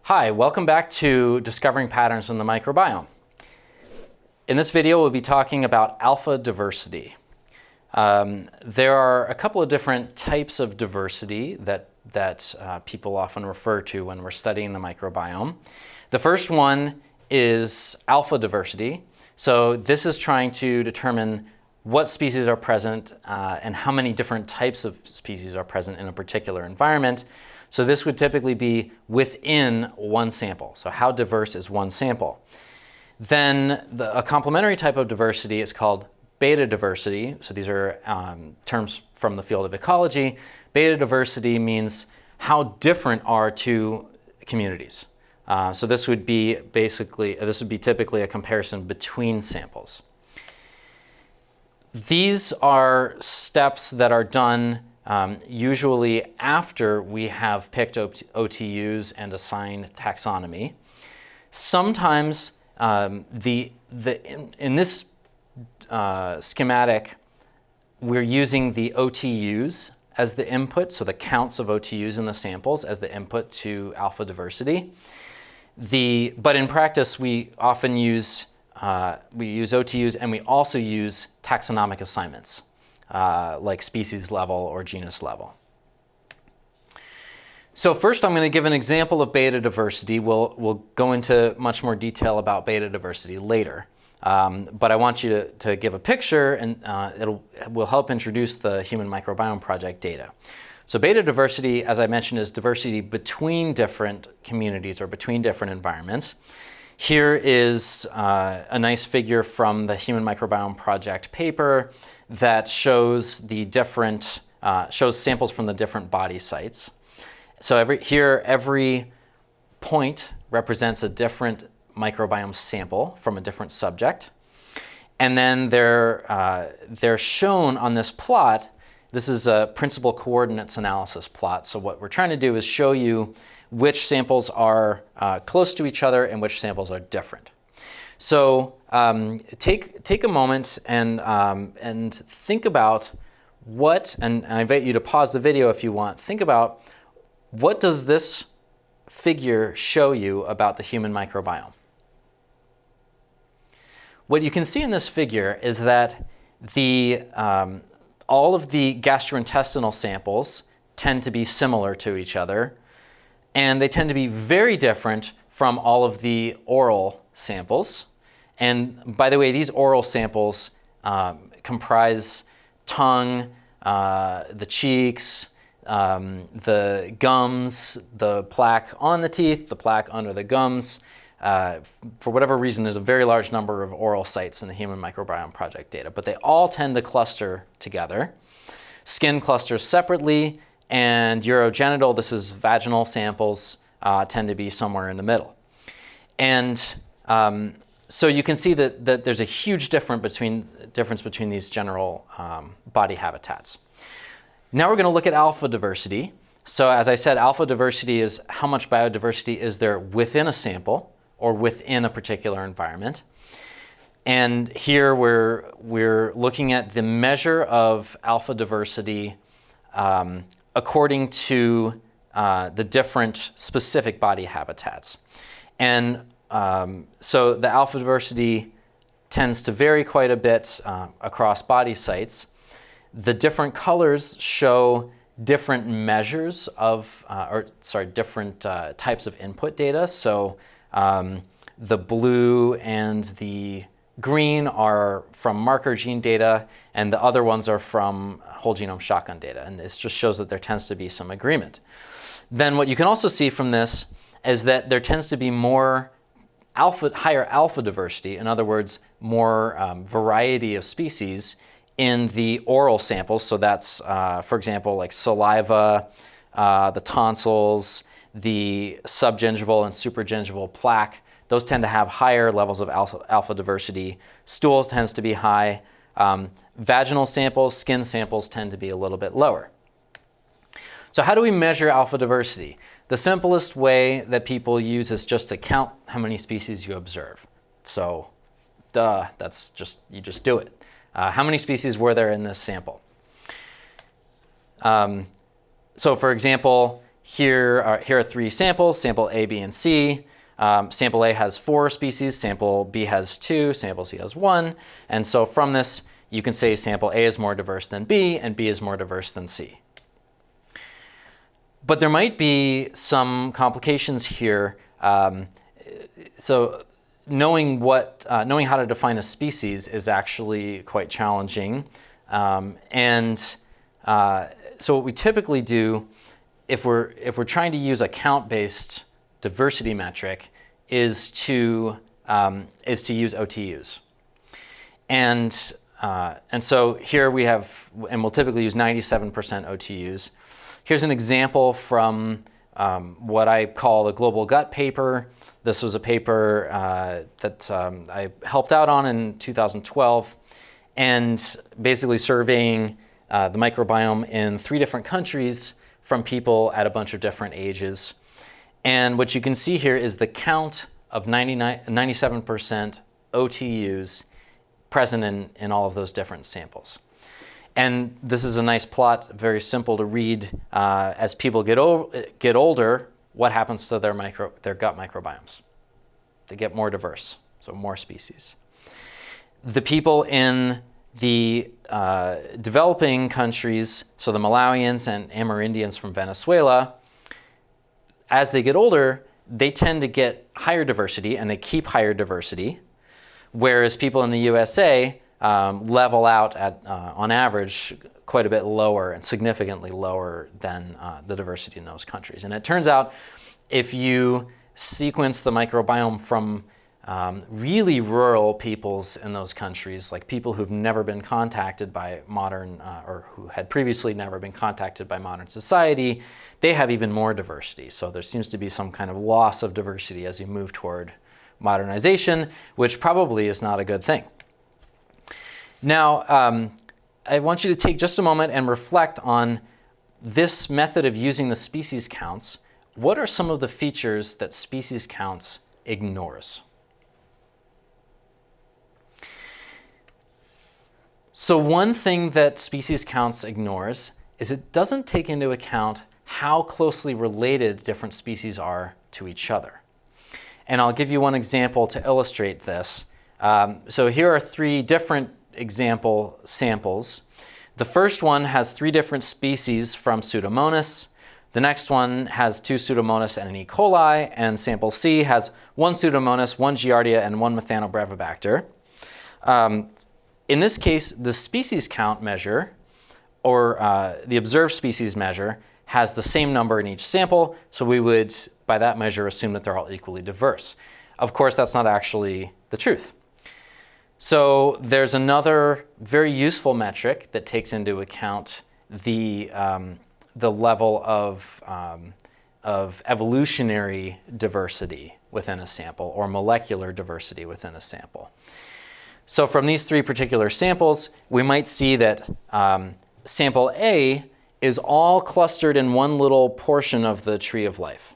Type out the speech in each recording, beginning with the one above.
Hi, welcome back to Discovering Patterns in the Microbiome. In this video, we'll be talking about alpha diversity. There are a couple of different types of diversity that people often refer to when we're studying the microbiome. The first one is alpha diversity. So this is trying to determine what species are present and how many different types of species are present in a particular environment. So this would typically be within one sample. So how diverse is one sample? Then a complementary type of diversity is called beta diversity. So these are terms from the field of ecology. Beta diversity means how different are two communities. So this would be typically a comparison between samples. These are steps that are done usually after we have picked OTUs and assigned taxonomy. Sometimes in this schematic, we're using the OTUs as the input, so the counts of OTUs in the samples as the input to alpha diversity. But in practice, we often use OTUs, and we also use taxonomic assignments, like species level or genus level. So first I'm going to give an example of beta diversity. We'll go into much more detail about beta diversity later. But I want you to give a picture, and it will help introduce the Human Microbiome Project data. So beta diversity, as I mentioned, is diversity between different communities or between different environments. Here is a nice figure from the Human Microbiome Project paper that shows shows samples from the different body sites. So every point represents a different microbiome sample from a different subject. And then they're shown on this plot. This is a principal coordinates analysis plot. So what we're trying to do is show you which samples are close to each other and which samples are different. So take a moment and think about and I invite you to pause the video if you want. Think about, what does this figure show you about the human microbiome? What you can see in this figure is that all of the gastrointestinal samples tend to be similar to each other, and they tend to be very different from all of the oral samples. And by the way, these oral samples comprise tongue, the cheeks, the gums, the plaque on the teeth, the plaque under the gums. For whatever reason, there's a very large number of oral sites in the Human Microbiome Project data, but they all tend to cluster together. Skin clusters separately, and urogenital, this is vaginal samples, tend to be somewhere in the middle. And so you can see that there's a huge difference between these general body habitats. Now we're going to look at alpha diversity. So as I said, alpha diversity is how much biodiversity is there within a sample or within a particular environment. And here we're looking at the measure of alpha diversity according to the different specific body habitats. And so the alpha diversity tends to vary quite a bit across body sites. The different colors show different measures of, different types of input data. So the blue and the green are from marker gene data, and the other ones are from whole genome shotgun data. And this just shows that there tends to be some agreement. Then what you can also see from this is that there tends to be more higher alpha diversity, in other words, more variety of species in the oral samples. So that's, for example, like saliva, the tonsils, the subgingival and supragingival plaque. Those tend to have higher levels of alpha diversity. Stool tends to be high. Vaginal samples, skin samples tend to be a little bit lower. So how do we measure alpha diversity? The simplest way that people use is just to count how many species you observe. So, you just do it. How many species were there in this sample? So for example, here are three samples, sample A, B, and C. Sample A has 4 species, sample B has 2, sample C has 1. And so from this, you can say sample A is more diverse than B, and B is more diverse than C. But there might be some complications here. So knowing how to define a species is actually quite challenging. So what we typically do, if we're trying to use a count-based diversity metric, is to use OTUs. And so here we have, and we'll typically use 97% OTUs. Here's an example from what I call the Global Gut paper. This was a paper that I helped out on in 2012, and basically surveying the microbiome in 3 different countries from people at a bunch of different ages. And what you can see here is the count of 97% OTUs present in all of those different samples. And this is a nice plot, very simple to read. As people get older, what happens to their gut microbiomes? They get more diverse, so more species. The people in the developing countries, so the Malawians and Amerindians from Venezuela, as they get older, they tend to get higher diversity and they keep higher diversity, whereas people in the USA level out at, on average, quite a bit lower and significantly lower than the diversity in those countries. And it turns out if you sequence the microbiome from really rural peoples in those countries, like people who've never been contacted by modern, or who had previously never been contacted by modern society, they have even more diversity. So there seems to be some kind of loss of diversity as you move toward modernization, which probably is not a good thing. Now, I want you to take just a moment and reflect on this method of using the species counts. What are some of the features that species counts ignores? So one thing that species counts ignores is it doesn't take into account how closely related different species are to each other. And I'll give you one example to illustrate this. So here are 3 different example samples. The first one has 3 different species from Pseudomonas. The next one has 2 Pseudomonas and an E. coli, and sample C has 1 Pseudomonas, 1 Giardia, and 1 Methanobrevibacter. In this case, the species count measure, or the observed species measure, has the same number in each sample, so we would, by that measure, assume that they're all equally diverse. Of course, that's not actually the truth. So there's another very useful metric that takes into account the level of evolutionary diversity within a sample, or molecular diversity within a sample. So from these 3 particular samples, we might see that sample A is all clustered in one little portion of the tree of life.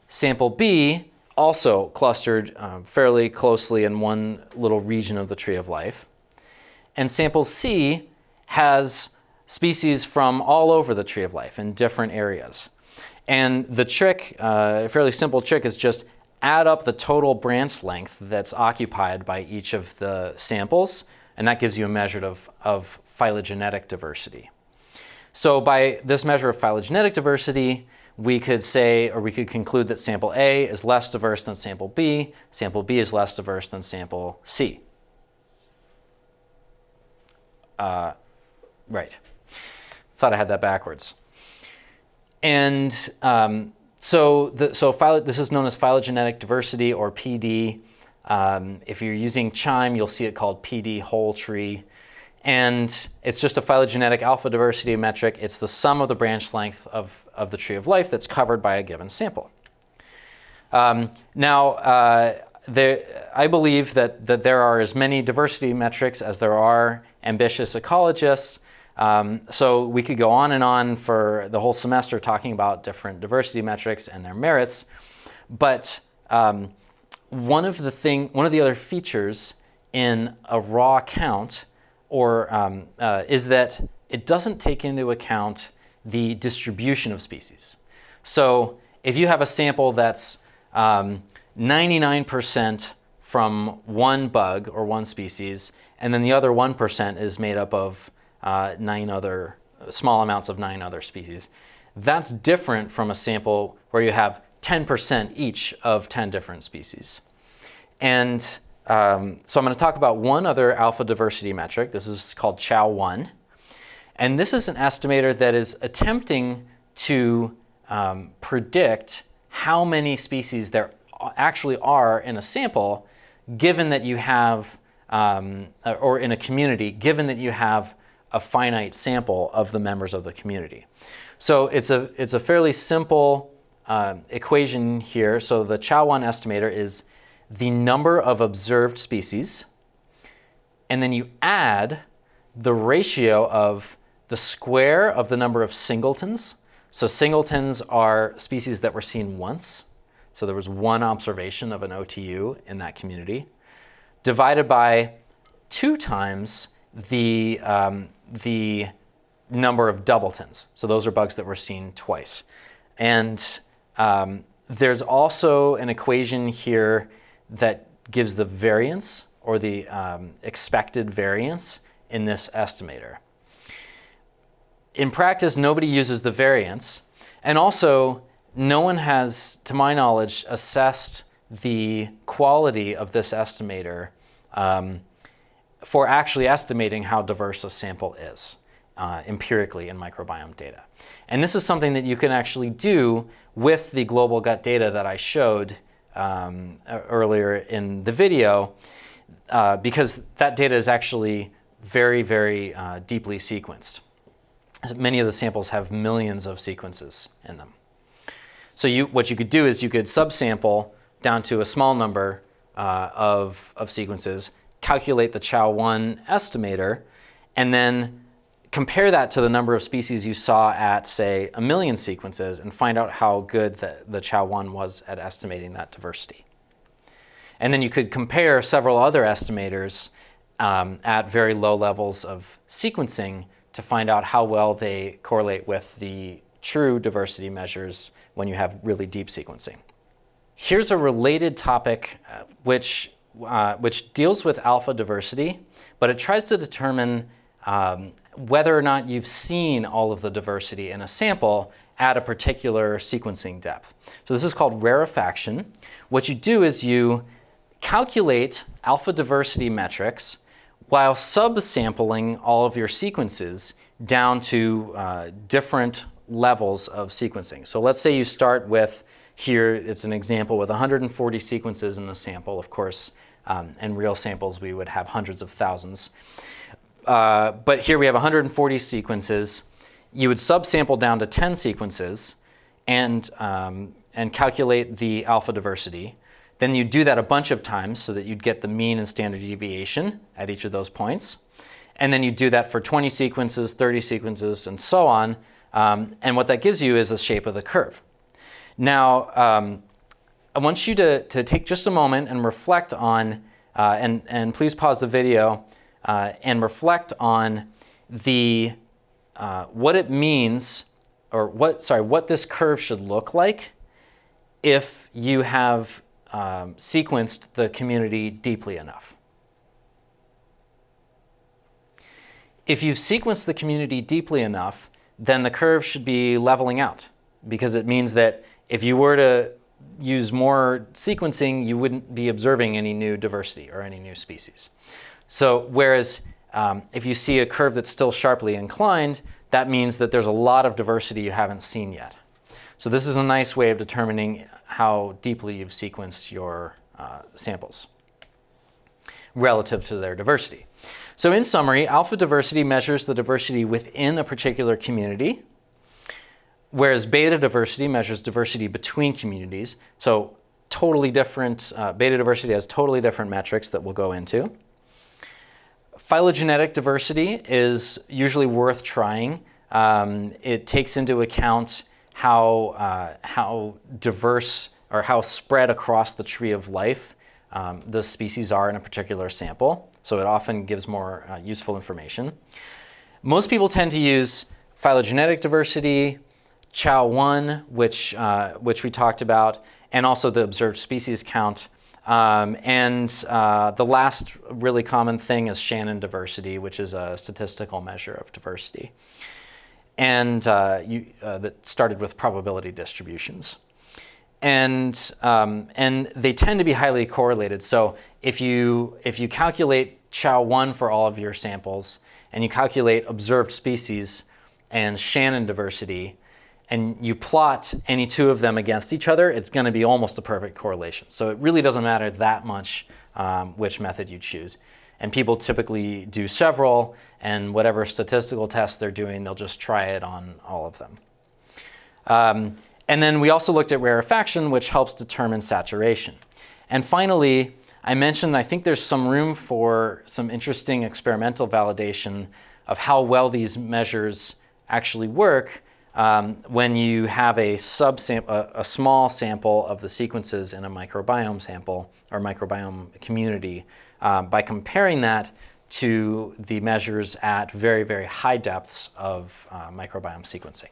Sample B also clustered fairly closely in one little region of the tree of life. And sample C has species from all over the tree of life in different areas. And the trick, a fairly simple trick, is just add up the total branch length that's occupied by each of the samples, and that gives you a measure of phylogenetic diversity. So by this measure of phylogenetic diversity, we could say, or we could conclude that sample A is less diverse than sample B is less diverse than sample C. Right. Thought I had that backwards. And this is known as phylogenetic diversity, or PD. If you're using Chime, you'll see it called PD whole tree. And it's just a phylogenetic alpha diversity metric. It's the sum of the branch length of the tree of life that's covered by a given sample. I believe that there are as many diversity metrics as there are ambitious ecologists. So we could go on and on for the whole semester talking about different diversity metrics and their merits. But one of the other features in a raw count is that it doesn't take into account the distribution of species. So if you have a sample that's 99% from one bug or one species, and then the other 1% is made up of small amounts of 9 other species, that's different from a sample where you have 10% each of 10 different species. And so I'm going to talk about one other alpha diversity metric. This is called Chao1. And this is an estimator that is attempting to predict how many species there actually are in a sample, given that you have, or in a community, given that you have a finite sample of the members of the community. So it's a fairly simple equation here. So the Chao1 estimator is the number of observed species, and then you add the ratio of the square of the number of singletons. So singletons are species that were seen once. So there was one observation of an OTU in that community, divided by 2 times the number of doubletons. So those are bugs that were seen twice. And there's also an equation here that gives the variance, or the expected variance in this estimator. In practice, nobody uses the variance, and also no one has, to my knowledge, assessed the quality of this estimator for actually estimating how diverse a sample is empirically in microbiome data. And this is something that you can actually do with the global gut data that I showed earlier in the video, because that data is actually very, very deeply sequenced. Many of the samples have millions of sequences in them. So what you could do is you could subsample down to a small number of sequences, calculate the Chao1 estimator, and then compare that to the number of species you saw at, say, 1 million sequences, and find out how good the Chao1 was at estimating that diversity. And then you could compare several other estimators at very low levels of sequencing to find out how well they correlate with the true diversity measures when you have really deep sequencing. Here's a related topic which deals with alpha diversity, but it tries to determine whether or not you've seen all of the diversity in a sample at a particular sequencing depth. So this is called rarefaction. What you do is you calculate alpha diversity metrics while subsampling all of your sequences down to different levels of sequencing. So let's say you start with, here it's an example with 140 sequences in a sample. Of course, in real samples we would have hundreds of thousands. But here we have 140 sequences. You would subsample down to 10 sequences and calculate the alpha diversity. Then you'd do that a bunch of times so that you'd get the mean and standard deviation at each of those points. And then you do that for 20 sequences, 30 sequences, and so on. And what that gives you is a shape of the curve. Now, I want you to take just a moment and reflect on, and please pause the video, and reflect on what it means, or what this curve should look like if you have sequenced the community deeply enough. If you've sequenced the community deeply enough, then the curve should be leveling out, because it means that if you were to use more sequencing, you wouldn't be observing any new diversity or any new species. So whereas if you see a curve that's still sharply inclined, that means that there's a lot of diversity you haven't seen yet. So this is a nice way of determining how deeply you've sequenced your samples relative to their diversity. So in summary, alpha diversity measures the diversity within a particular community, whereas beta diversity measures diversity between communities. So totally different, beta diversity has totally different metrics that we'll go into. Phylogenetic diversity is usually worth trying. It takes into account how diverse or how spread across the tree of life the species are in a particular sample. So it often gives more useful information. Most people tend to use phylogenetic diversity, Chao1, which we talked about, and also the observed species count. The last really common thing is Shannon diversity, which is a statistical measure of diversity. And that started with probability distributions. And they tend to be highly correlated. So if you calculate Chao1 for all of your samples, and you calculate observed species and Shannon diversity, and you plot any two of them against each other, it's going to be almost a perfect correlation. So it really doesn't matter that much which method you choose. And people typically do several, and whatever statistical tests they're doing, they'll just try it on all of them. And then we also looked at rarefaction, which helps determine saturation. And finally, I mentioned I think there's some room for some interesting experimental validation of how well these measures actually work when you have a small sample of the sequences in a microbiome sample or microbiome community by comparing that to the measures at very, very high depths of microbiome sequencing.